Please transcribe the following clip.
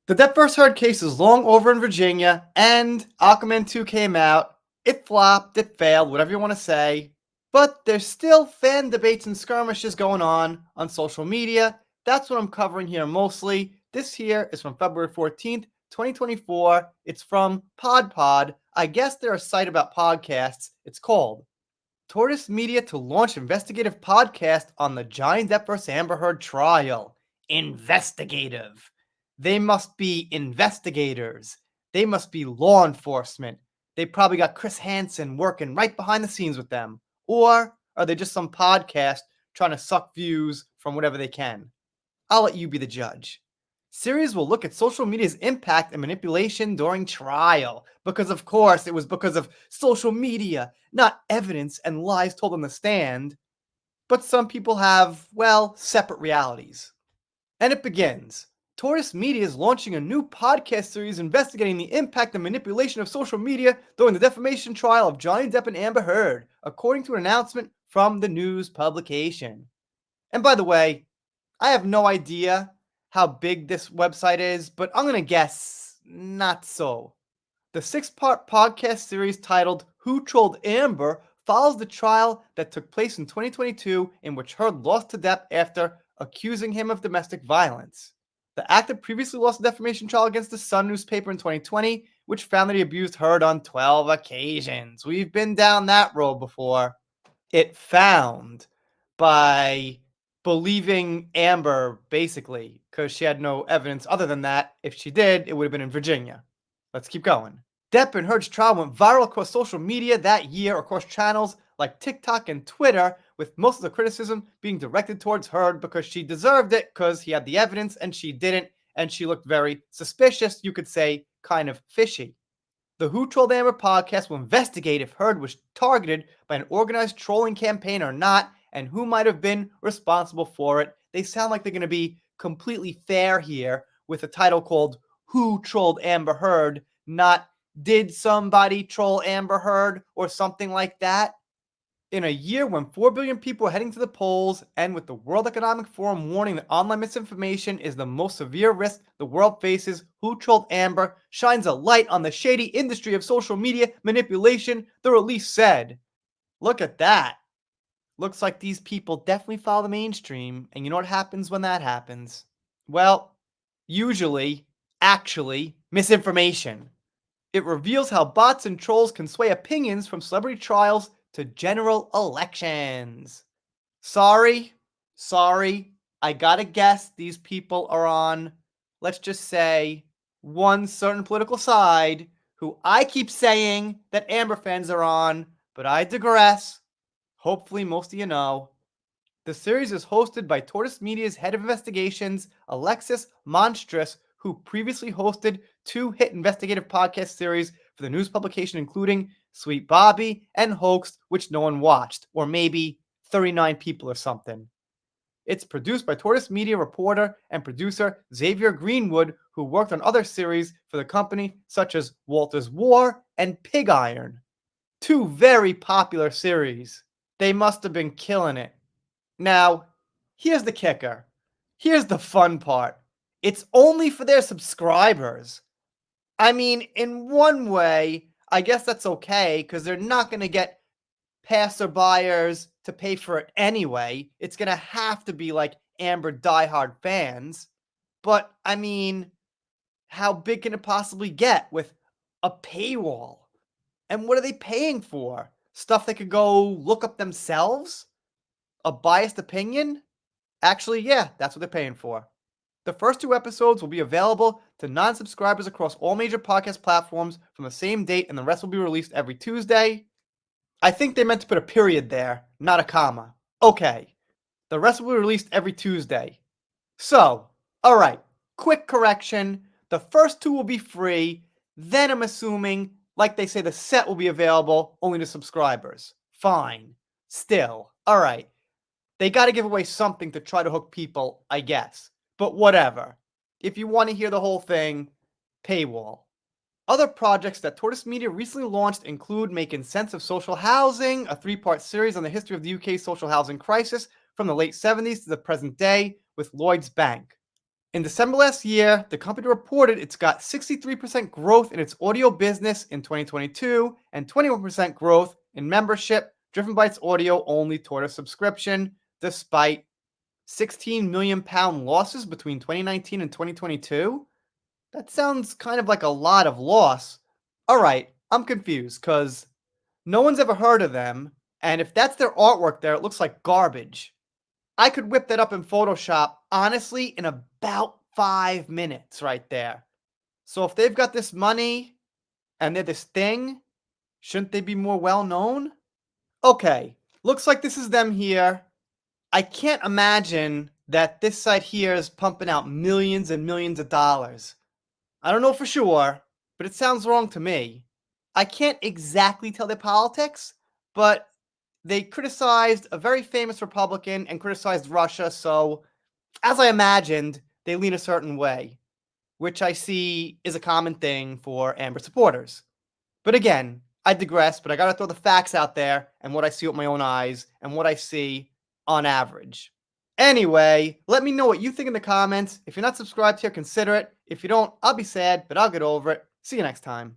The Depp vs. Heard case is long over in Virginia, and Aquaman 2 came out. It flopped, it failed, whatever you want to say. But there's still fan debates and skirmishes going on social media. That's what I'm covering here mostly. This here is from February 14th, 2024. It's from PodPod. I guess they're a site about podcasts. It's called Tortoise Media to launch investigative podcast on the Johnny Depp vs. Amber Heard trial. Investigative. They must be investigators. They must be law enforcement. They probably got Chris Hansen working right behind the scenes with them. Or are they just some podcast trying to suck views from whatever they can? I'll let you be the judge. Series will look at social media's impact and manipulation during trial. Because, of course, it was because of social media, not evidence and lies told on the stand. But some people have, well, separate realities. And it begins. Tortoise Media is launching a new podcast series investigating the impact and manipulation of social media during the defamation trial of Johnny Depp and Amber Heard, according to an announcement from the news publication. And by the way, I have no idea how big this website is, but I'm going to guess not so. The 6-part podcast series titled Who Trolled Amber follows the trial that took place in 2022 in which Heard lost to Depp after accusing him of domestic violence. The actor previously lost a defamation trial against the Sun newspaper in 2020, which found that he abused Heard on 12 occasions. We've been down that road before. It found by believing Amber, basically, because she had no evidence other than that. If she did, it would have been in Virginia. Let's keep going. Depp and Heard's trial went viral across social media that year, across channels like TikTok and Twitter, with most of the criticism being directed towards Heard because she deserved it because he had the evidence and she didn't, and she looked very suspicious, you could say kind of fishy. The Who Trolled Amber podcast will investigate if Heard was targeted by an organized trolling campaign or not, and who might have been responsible for it. They sound like they're going to be completely fair here with a title called Who Trolled Amber Heard, not Did Somebody Troll Amber Heard or something like that. In a year when 4 billion people are heading to the polls, and with the World Economic Forum warning that online misinformation is the most severe risk the world faces, Who Trolled Amber shines a light on the shady industry of social media manipulation, the release said. Look at that. Looks like these people definitely follow the mainstream, and you know what happens when that happens? Well, usually, actually, misinformation. It reveals how bots and trolls can sway opinions from celebrity trials to general elections. Sorry, I gotta guess these people are on, let's just say, one certain political side who I keep saying that Amber fans are on, but I digress. Hopefully most of you know. The series is hosted by Tortoise Media's head of investigations, Alexis Monstrous, who previously hosted 2 hit investigative podcast series for the news publication, including Sweet Bobby and Hoaxed, which no one watched, or maybe 39 people or something. It's produced by Tortoise Media reporter and producer Xavier Greenwood, who worked on other series for the company, such as Walter's War and Pig Iron. 2 very popular series. They must have been killing it. Now, here's the kicker. Here's the fun part. It's only for their subscribers. I mean, in one way, I guess that's okay because they're not going to get passerbyers to pay for it anyway. It's going to have to be like Amber diehard fans. But, I mean, how big can it possibly get with a paywall? And what are they paying for? Stuff they could go look up themselves? A biased opinion? Actually, yeah, that's what they're paying for. The first 2 episodes will be available to non-subscribers across all major podcast platforms from the same date, and the rest will be released every Tuesday. I think they meant to put a period there, not a comma. Okay. The rest will be released every Tuesday. So, alright, quick correction. The first 2 will be free, then I'm assuming, like they say, the set will be available only to subscribers. Fine. Still, alright. They got to give away something to try to hook people, I guess. But whatever. If you want to hear the whole thing, paywall. Other projects that Tortoise Media recently launched include Making Sense of Social Housing, a 3-part series on the history of the UK's social housing crisis from the late 70s to the present day with Lloyds Bank. In December last year, the company reported it's got 63% growth in its audio business in 2022 and 21% growth in membership driven by its audio-only tortoise subscription, despite 16 million pound losses between 2019 and 2022. That sounds kind of like a lot of loss. All right, I'm confused because no one's ever heard of them, and if that's their artwork there, it looks like garbage. I could whip that up in Photoshop, honestly, in about 5 minutes right there. So if they've got this money and they're this thing, shouldn't they be more well known? Okay, looks like this is them here. I can't imagine that this site here is pumping out millions and millions of dollars. I don't know for sure, but it sounds wrong to me. I can't exactly tell their politics, but they criticized a very famous Republican and criticized Russia, so as I imagined, they lean a certain way, which I see is a common thing for Amber supporters. But again, I digress, but I gotta throw the facts out there and what I see with my own eyes and what I see on average. Anyway, let me know what you think in the comments. If you're not subscribed here, consider it. If you don't, I'll be sad, but I'll get over it. See you next time.